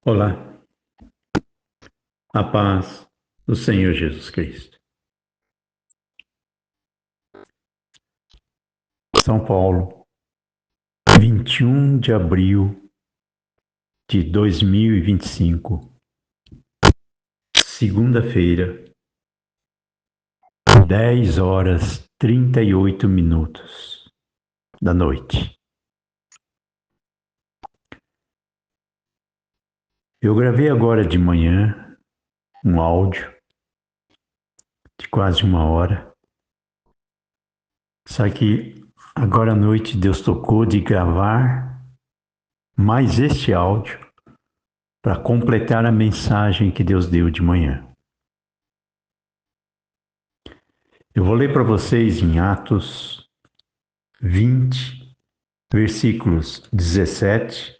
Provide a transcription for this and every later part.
Olá, a paz do Senhor Jesus Cristo. São Paulo, 21 de abril de 2025, segunda-feira, 10 horas 38 minutos da noite. Eu gravei agora de manhã um áudio de quase uma hora, só que agora à noite Deus tocou de gravar mais este áudio para completar a mensagem que Deus deu de manhã. Eu vou ler para vocês em Atos 20, versículos 17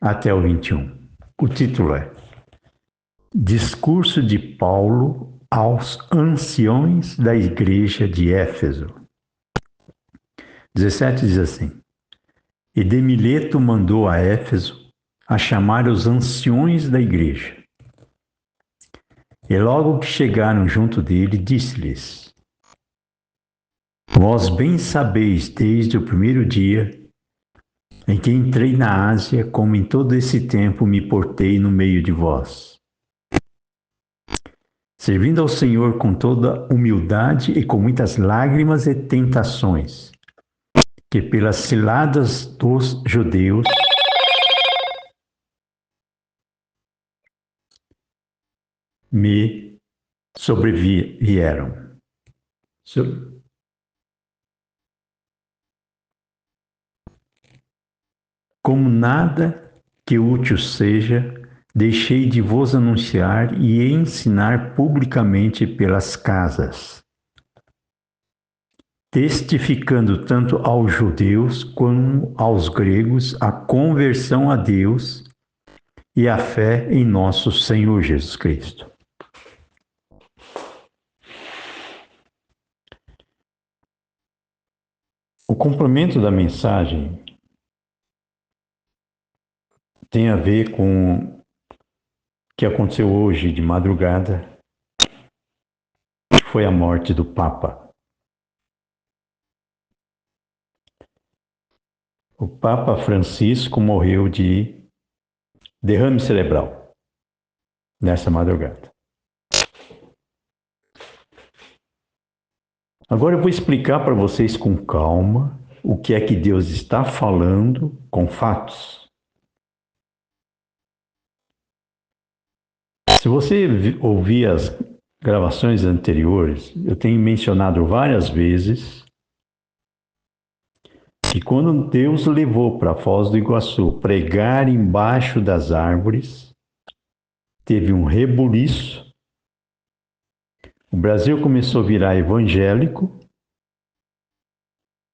até o 21. O título é Discurso de Paulo aos anciões da igreja de Éfeso. 17 diz assim: E de Mileto mandou a Éfeso a chamar os anciões da igreja. E logo que chegaram junto dele, disse-lhes: Vós bem sabeis desde o primeiro dia em que entrei na Ásia, como em todo esse tempo me portei no meio de vós, servindo ao Senhor com toda humildade e com muitas lágrimas e tentações, que pelas ciladas dos judeus me sobrevieram. Como nada que útil seja, deixei de vos anunciar e ensinar publicamente pelas casas, testificando tanto aos judeus como aos gregos a conversão a Deus e a fé em nosso Senhor Jesus Cristo. O complemento da mensagem tem a ver com o que aconteceu hoje de madrugada, que foi a morte do Papa. O Papa Francisco morreu de derrame cerebral nessa madrugada. Agora eu vou explicar para vocês com calma o que é que Deus está falando com fatos. Se você ouvir as gravações anteriores, eu tenho mencionado várias vezes que quando Deus levou para Foz do Iguaçu pregar embaixo das árvores, teve um rebuliço, o Brasil começou a virar evangélico,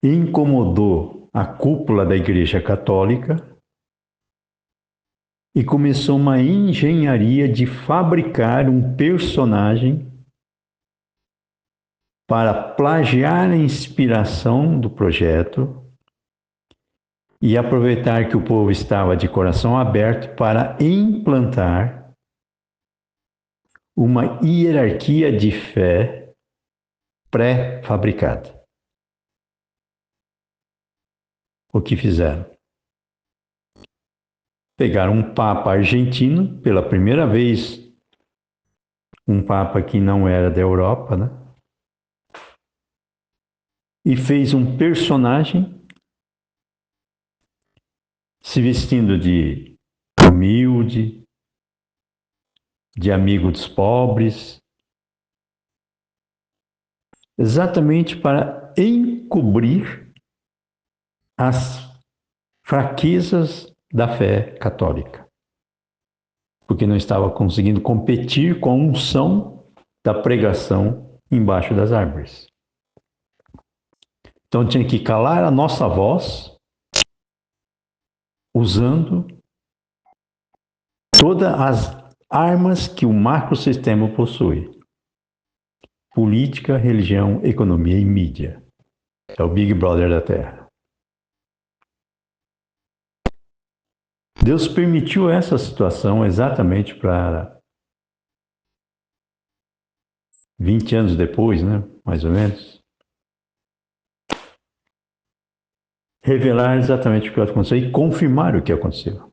incomodou a cúpula da Igreja Católica e começou uma engenharia de fabricar um personagem para plagiar a inspiração do projeto e aproveitar que o povo estava de coração aberto para implantar uma hierarquia de fé pré-fabricada. O que fizeram? Pegaram um papa argentino, pela primeira vez, um papa que não era da Europa, né? E fez um personagem se vestindo de humilde, de amigo dos pobres, exatamente para encobrir as fraquezas da fé católica, porque não estava conseguindo competir com a unção da pregação embaixo das árvores. Então tinha que calar a nossa voz usando todas as armas que o macrosistema possui: política, religião, economia e mídia. É o Big Brother da Terra. Deus permitiu essa situação exatamente para 20 anos depois, né? Mais ou menos, revelar exatamente o que aconteceu e confirmar o que aconteceu.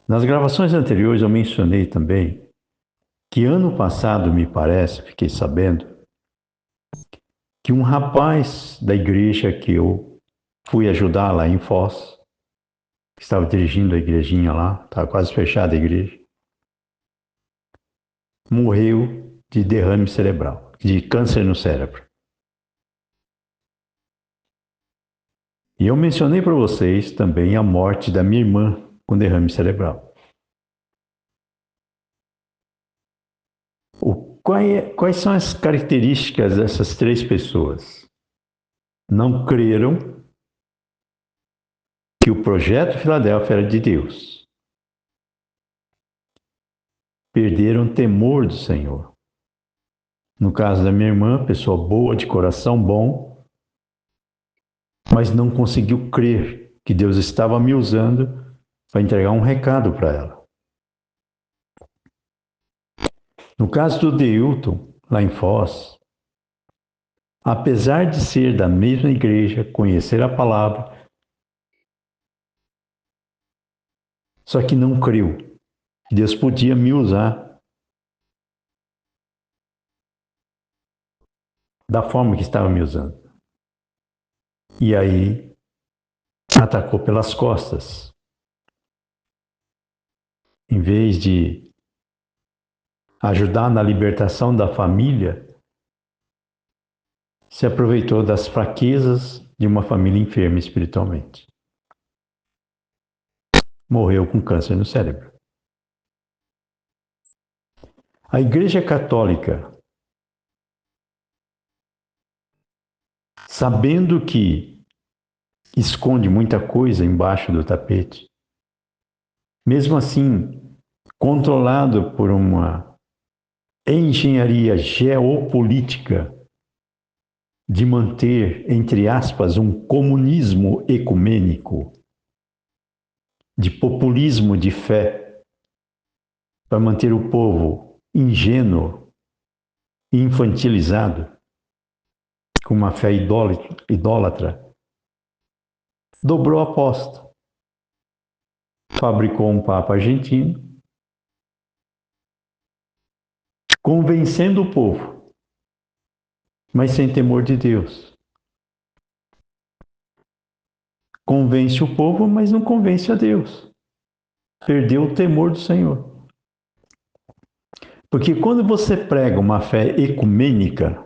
Nas gravações anteriores eu mencionei também que ano passado, me parece, fiquei sabendo, que um rapaz da igreja que eu fui ajudar lá em Foz, que estava dirigindo a igrejinha lá, estava quase fechada a igreja, morreu de derrame cerebral, de câncer no cérebro. E eu mencionei para vocês também a morte da minha irmã com derrame cerebral. Quais são as características dessas três pessoas? Não creram que o projeto Filadélfia era de Deus. Perderam temor do Senhor. No caso da minha irmã, pessoa boa, de coração bom, mas não conseguiu crer que Deus estava me usando para entregar um recado para ela. No caso do Deilton, lá em Foz, apesar de ser da mesma igreja, conhecer a palavra, só que não creu que Deus podia me usar da forma que estava me usando. E aí atacou pelas costas. Em vez de ajudar na libertação da família, se aproveitou das fraquezas de uma família enferma espiritualmente. Morreu com câncer no cérebro. A Igreja Católica, sabendo que esconde muita coisa embaixo do tapete, mesmo assim, controlado por uma engenharia geopolítica de manter, entre aspas, um comunismo ecumênico, de populismo de fé, para manter o povo ingênuo e infantilizado, com uma fé idólatra, dobrou a aposta. Fabricou um papa argentino, convencendo o povo, mas sem temor de Deus. Convence o povo, mas não convence a Deus. Perdeu o temor do Senhor. Porque quando você prega uma fé ecumênica,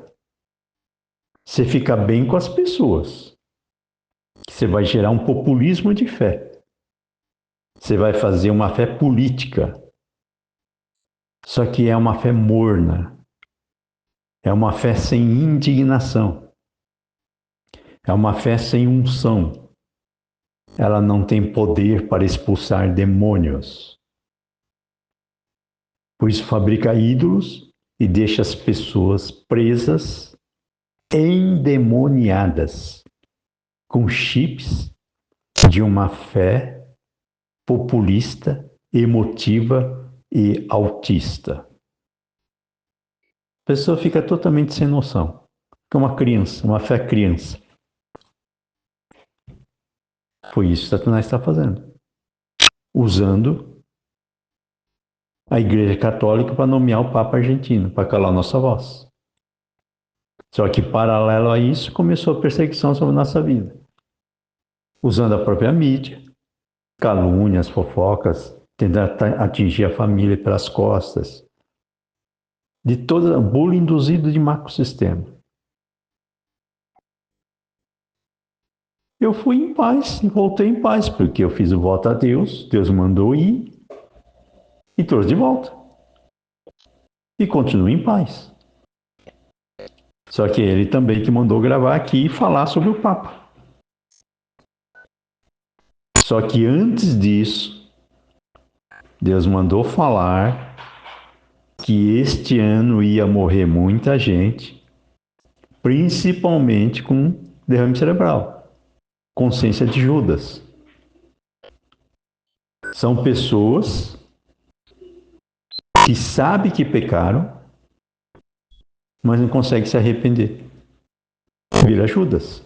você fica bem com as pessoas. Você vai gerar um populismo de fé. Você vai fazer uma fé política. Só que é uma fé morna. É uma fé sem indignação. É uma fé sem unção. Ela não tem poder para expulsar demônios. Por isso fabrica ídolos e deixa as pessoas presas, endemoniadas, com chips de uma fé populista, emotiva e autista. A pessoa fica totalmente sem noção. Fica uma criança, uma fé criança. Foi isso que Satanás está fazendo. Usando a Igreja Católica para nomear o Papa argentino, para calar nossa voz. Só que, paralelo a isso, começou a perseguição sobre a nossa vida. Usando a própria mídia, calúnias, fofocas, tentando atingir a família pelas costas. De todo o bullying induzido de macrosistema. Eu fui em paz e voltei em paz, porque eu fiz o voto a Deus, Deus mandou ir e trouxe de volta. E continuo em paz. Só que ele também que mandou gravar aqui e falar sobre o Papa. Só que antes disso, Deus mandou falar que este ano ia morrer muita gente, principalmente com derrame cerebral, consciência de Judas. São pessoas que sabem que pecaram, mas não conseguem se arrepender. Vira Judas.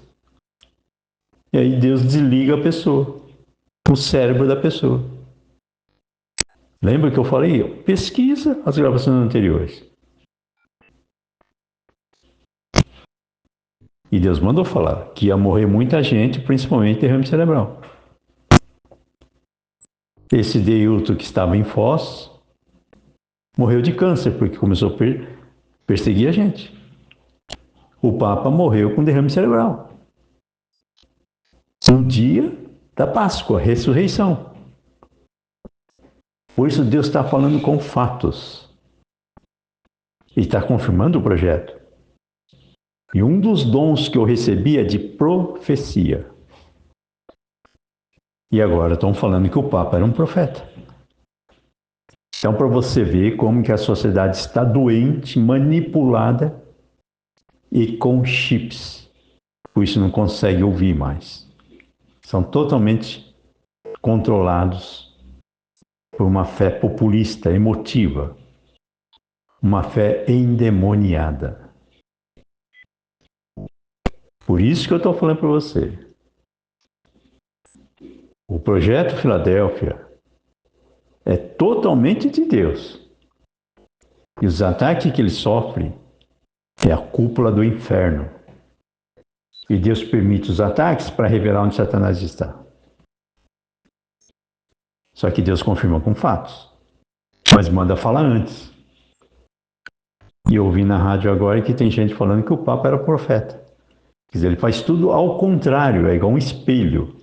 E aí Deus desliga a pessoa, o cérebro da pessoa. Lembra que eu falei? Pesquisa as gravações anteriores. E Deus mandou falar que ia morrer muita gente, principalmente derrame cerebral. Esse Deilton que estava em Foz morreu de câncer, porque começou a perseguir a gente. O Papa morreu com derrame cerebral. No dia da Páscoa, ressurreição. Por isso Deus está falando com fatos. E está confirmando o projeto. E um dos dons que eu recebi é de profecia. E agora estão falando que o Papa era um profeta. Então, para você ver como que a sociedade está doente, manipulada e com chips. Por isso não consegue ouvir mais. São totalmente controlados por uma fé populista, emotiva. Uma fé endemoniada. Por isso que eu estou falando para você. O projeto Filadélfia é totalmente de Deus. E os ataques que ele sofre é a cúpula do inferno. E Deus permite os ataques para revelar onde Satanás está. Só que Deus confirma com fatos. Mas manda falar antes. E eu ouvi na rádio agora que tem gente falando que o Papa era profeta. Quer dizer, ele faz tudo ao contrário, é igual um espelho.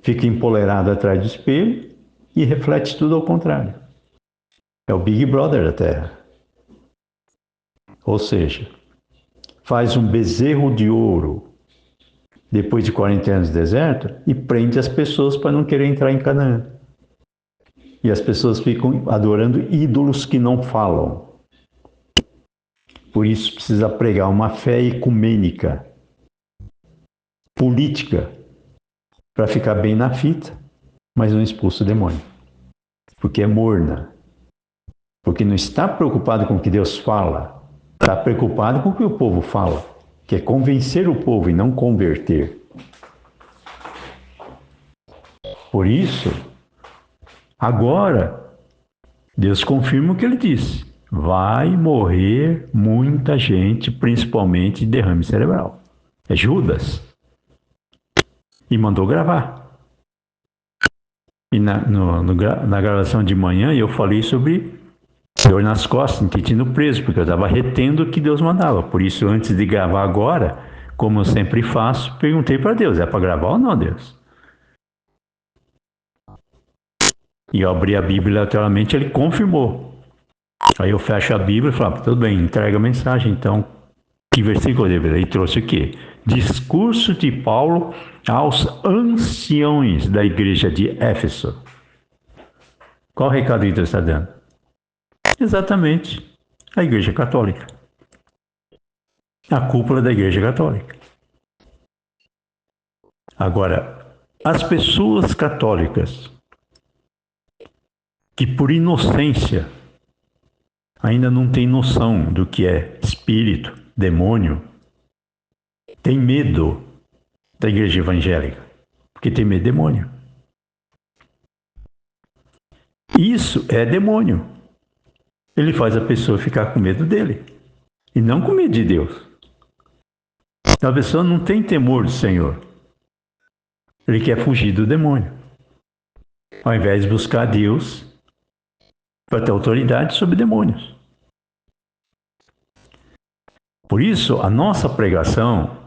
Fica empolerado atrás do espelho e reflete tudo ao contrário. É o Big Brother da Terra. Ou seja, faz um bezerro de ouro depois de 40 anos de deserto e prende as pessoas para não querer entrar em Canaã. E as pessoas ficam adorando ídolos que não falam. Por isso precisa pregar uma fé ecumênica, política, para ficar bem na fita, mas não expulsa o demônio. Porque é morna. Porque não está preocupado com o que Deus fala, está preocupado com o que o povo fala, que é convencer o povo e não converter. Por isso, agora, Deus confirma o que ele disse. Vai morrer muita gente, principalmente de derrame cerebral. É Judas. E mandou gravar. E na gravação de manhã eu falei sobre dor nas costas, intestino preso, porque eu estava retendo o que Deus mandava. Por isso, antes de gravar agora, como eu sempre faço, perguntei para Deus, é para gravar ou não, Deus? E eu abri a Bíblia lateralmente, ele confirmou. Aí eu fecho a Bíblia e falo, tudo bem, entrega a mensagem, então. Que versículo eu deveria? Ele trouxe o quê? Discurso de Paulo aos anciões da igreja de Éfeso. Qual o recado que Deus está dando? Exatamente, a igreja católica. A cúpula da igreja católica. Agora, as pessoas católicas que por inocência ainda não têm noção do que é espírito, demônio, tem medo da igreja evangélica, porque tem medo de demônio. Isso é demônio. Ele faz a pessoa ficar com medo dele e não com medo de Deus. A pessoa não tem temor do Senhor. Ele quer fugir do demônio. Ao invés de buscar Deus para ter autoridade sobre demônios. Por isso, a nossa pregação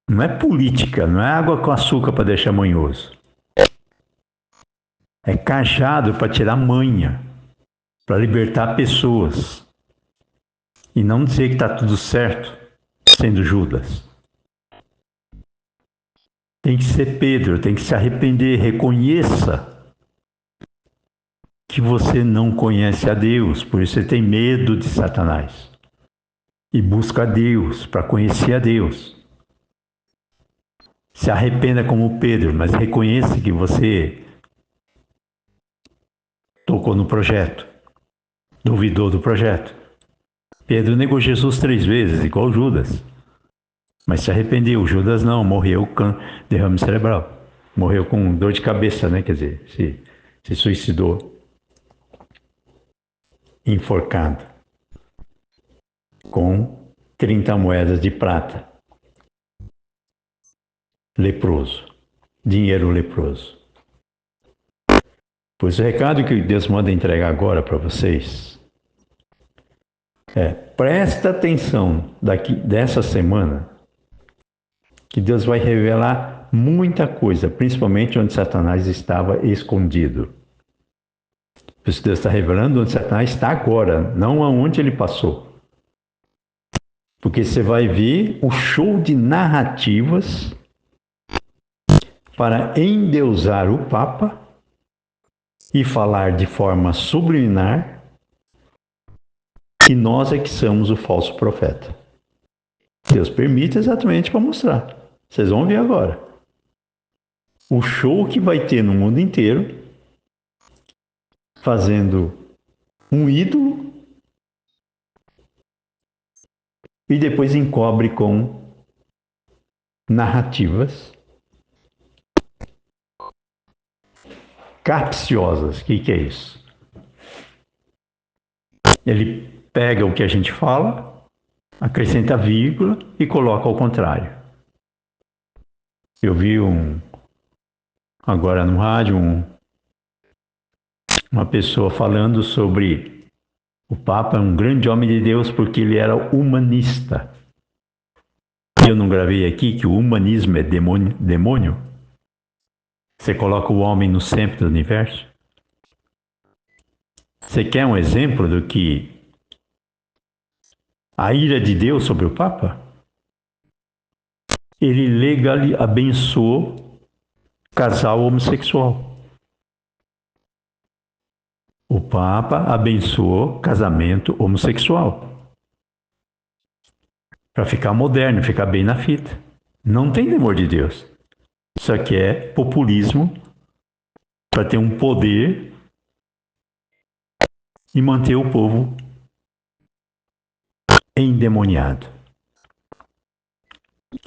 não é política, não é água com açúcar para deixar manhoso. É cajado para tirar manha, para libertar pessoas. E não dizer que está tudo certo, sendo Judas. Tem que ser Pedro, tem que se arrepender, reconheça que você não conhece a Deus, por isso você tem medo de Satanás. E busca a Deus, para conhecer a Deus. Se arrependa como Pedro, mas reconheça que você focou no projeto, duvidou do projeto. Pedro negou Jesus 3 vezes, igual Judas. Mas se arrependeu. Judas não, morreu com derrame cerebral. Morreu com dor de cabeça, né? Quer dizer, se suicidou. Enforcado. Com 30 moedas de prata. Leproso. Dinheiro leproso. Pois o recado que Deus manda entregar agora para vocês presta atenção dessa semana, que Deus vai revelar muita coisa, principalmente onde Satanás estava escondido. Por isso Deus está revelando onde Satanás está agora, não aonde ele passou. Porque você vai ver o show de narrativas para endeusar o Papa e falar de forma subliminar que nós é que somos o falso profeta. Deus permite exatamente para mostrar. Vocês vão ver agora. O show que vai ter no mundo inteiro, fazendo um ídolo e depois encobre com narrativas capciosas. O que é isso? Ele pega o que a gente fala, acrescenta vírgula e coloca ao contrário. Eu vi agora no rádio uma pessoa falando sobre o Papa é um grande homem de Deus porque ele era humanista. Eu não gravei aqui que o humanismo é demônio? Você coloca o homem no centro do universo? Você quer um exemplo do que a ira de Deus sobre o Papa? Ele abençoou casal homossexual. O Papa abençoou casamento homossexual. Para ficar moderno, ficar bem na fita. Não tem temor de Deus. Isso aqui é populismo para ter um poder e manter o povo endemoniado.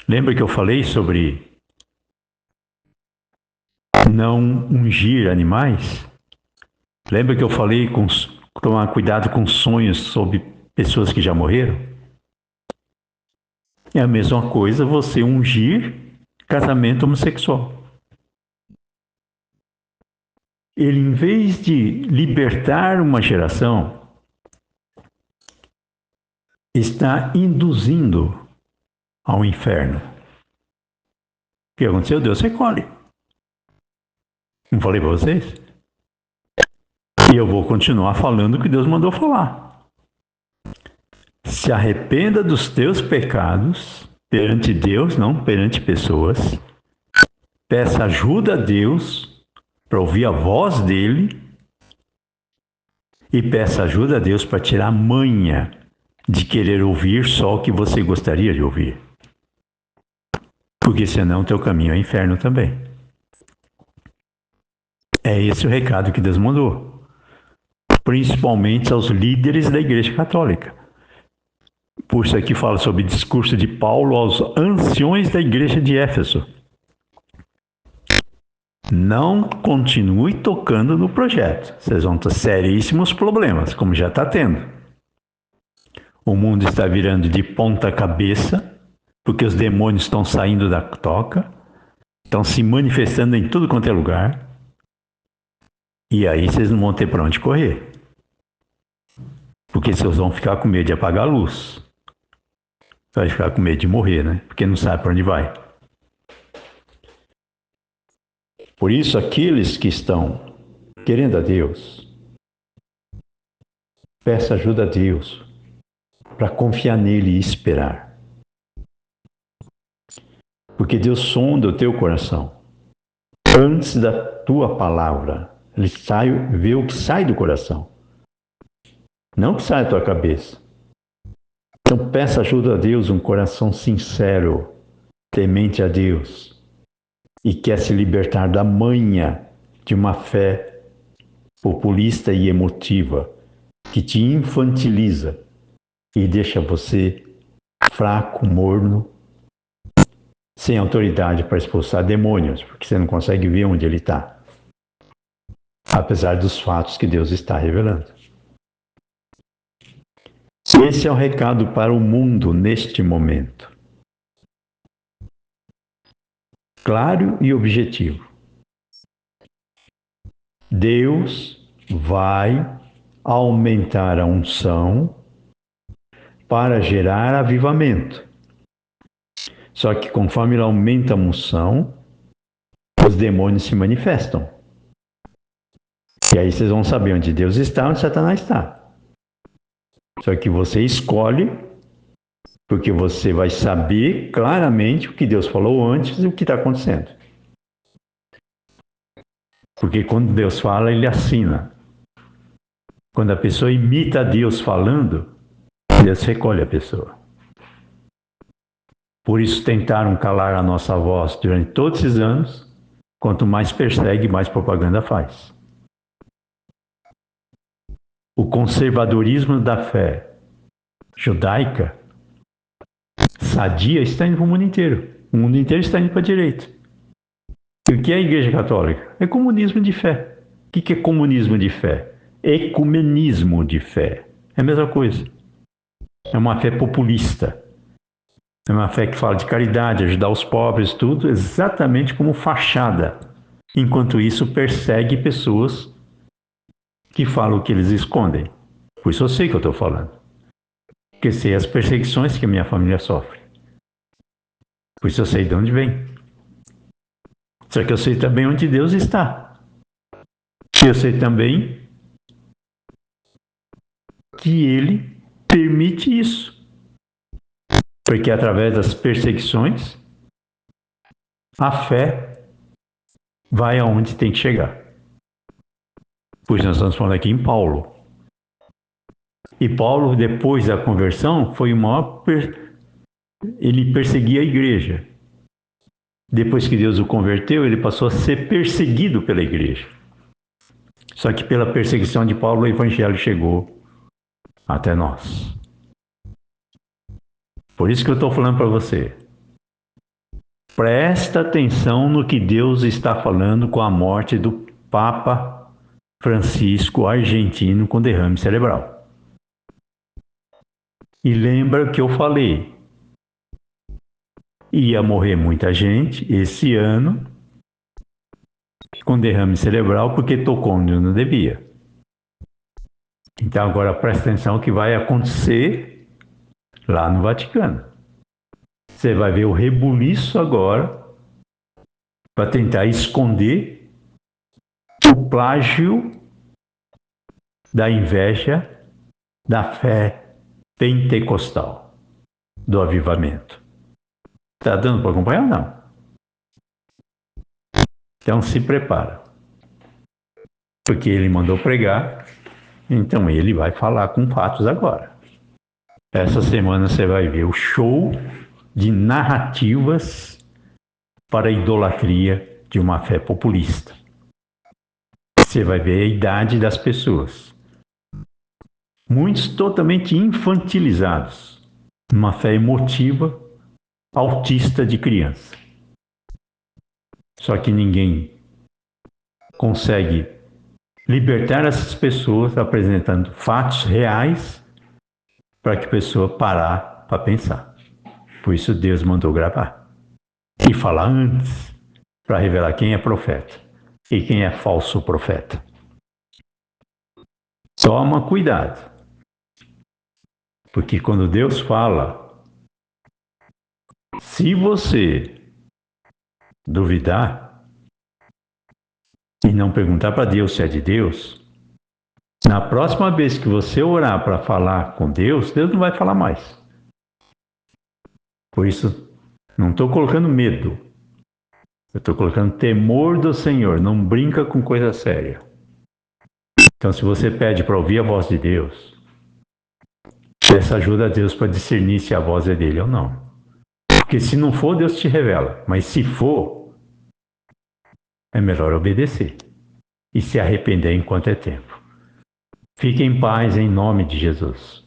Lembra que eu falei sobre não ungir animais? Lembra que eu falei tomar cuidado com sonhos sobre pessoas que já morreram? É a mesma coisa você ungir casamento homossexual. Ele, em vez de libertar uma geração, está induzindo ao inferno. O que aconteceu? Deus recolhe. Não falei para vocês? E eu vou continuar falando o que Deus mandou falar. Se arrependa dos teus pecados perante Deus, não perante pessoas. Peça ajuda a Deus para ouvir a voz dele e peça ajuda a Deus para tirar a manha de querer ouvir só o que você gostaria de ouvir. Porque senão teu caminho é inferno também. É esse o recado que Deus mandou. Principalmente aos líderes da Igreja Católica. Por isso aqui fala sobre o discurso de Paulo aos anciões da Igreja de Éfeso. Não continue tocando no projeto. Vocês vão ter seríssimos problemas, como já está tendo. O mundo está virando de ponta cabeça, porque os demônios estão saindo da toca, estão se manifestando em tudo quanto é lugar. E aí vocês não vão ter para onde correr. Porque vocês vão ficar com medo de apagar a luz. Vai ficar com medo de morrer, né? Porque não sabe para onde vai. Por isso, aqueles que estão querendo a Deus, peça ajuda a Deus para confiar nele e esperar. Porque Deus sonda o teu coração. Antes da tua palavra, ele vê o que sai do coração. Não o que sai da tua cabeça. Então peça ajuda a Deus, um coração sincero, temente a Deus, e quer se libertar da manha de uma fé populista e emotiva, que te infantiliza e deixa você fraco, morno, sem autoridade para expulsar demônios, porque você não consegue ver onde ele está, apesar dos fatos que Deus está revelando. Esse é o recado para o mundo neste momento. Claro e objetivo. Deus vai aumentar a unção para gerar avivamento. Só que conforme ele aumenta a unção, os demônios se manifestam. E aí vocês vão saber onde Deus está, onde Satanás está. Só que você escolhe, porque você vai saber claramente o que Deus falou antes e o que está acontecendo. Porque quando Deus fala, ele assina. Quando a pessoa imita Deus falando, Deus recolhe a pessoa. Por isso tentaram calar a nossa voz durante todos esses anos. Quanto mais persegue, mais propaganda faz. O conservadorismo da fé judaica sadia está indo para o mundo inteiro. O mundo inteiro está indo para a direita. E o que é a Igreja Católica? É comunismo de fé. O que é comunismo de fé? Ecumenismo de fé. É a mesma coisa. É uma fé populista. É uma fé que fala de caridade, ajudar os pobres, tudo exatamente como fachada. Enquanto isso, persegue pessoas que falam o que eles escondem. Por isso eu sei o que eu estou falando. Porque sei as perseguições que a minha família sofre. Por isso eu sei de onde vem. Só que eu sei também onde Deus está. E eu sei também que Ele permite isso. Porque através das perseguições, a fé vai aonde tem que chegar. Pois nós estamos falando aqui em Paulo. E Paulo, depois da conversão, foi o maior... Ele perseguia a igreja. Depois que Deus o converteu, ele passou a ser perseguido pela igreja. Só que pela perseguição de Paulo, o evangelho chegou até nós. Por isso que eu estou falando para você. Presta atenção no que Deus está falando com a morte do Papa Francisco argentino com derrame cerebral. E lembra que eu falei, ia morrer muita gente esse ano com derrame cerebral porque tocou onde não devia. Então agora presta atenção que vai acontecer lá no Vaticano. Você vai ver o rebuliço agora para tentar esconder o plágio da inveja da fé pentecostal, do avivamento. Está dando para acompanhar ou não? Então se prepara. Porque ele mandou pregar, então ele vai falar com fatos agora. Essa semana você vai ver o show de narrativas para a idolatria de uma fé populista. Você vai ver a idade das pessoas. Muitos totalmente infantilizados, numa fé emotiva, autista de criança. Só que ninguém consegue libertar essas pessoas apresentando fatos reais para que a pessoa parar para pensar. Por isso Deus mandou gravar e falar antes para revelar quem é profeta e quem é falso profeta. Toma cuidado, porque quando Deus fala, se você duvidar e não perguntar para Deus se é de Deus, na próxima vez que você orar para falar com Deus, Deus não vai falar mais. Por isso, não estou colocando medo. Eu estou colocando temor do Senhor. Não brinca com coisa séria. Então, se você pede para ouvir a voz de Deus, peça ajuda a Deus para discernir se a voz é dele ou não. Porque se não for, Deus te revela. Mas se for, é melhor obedecer. e se arrepender enquanto é tempo. Fique em paz em nome de Jesus.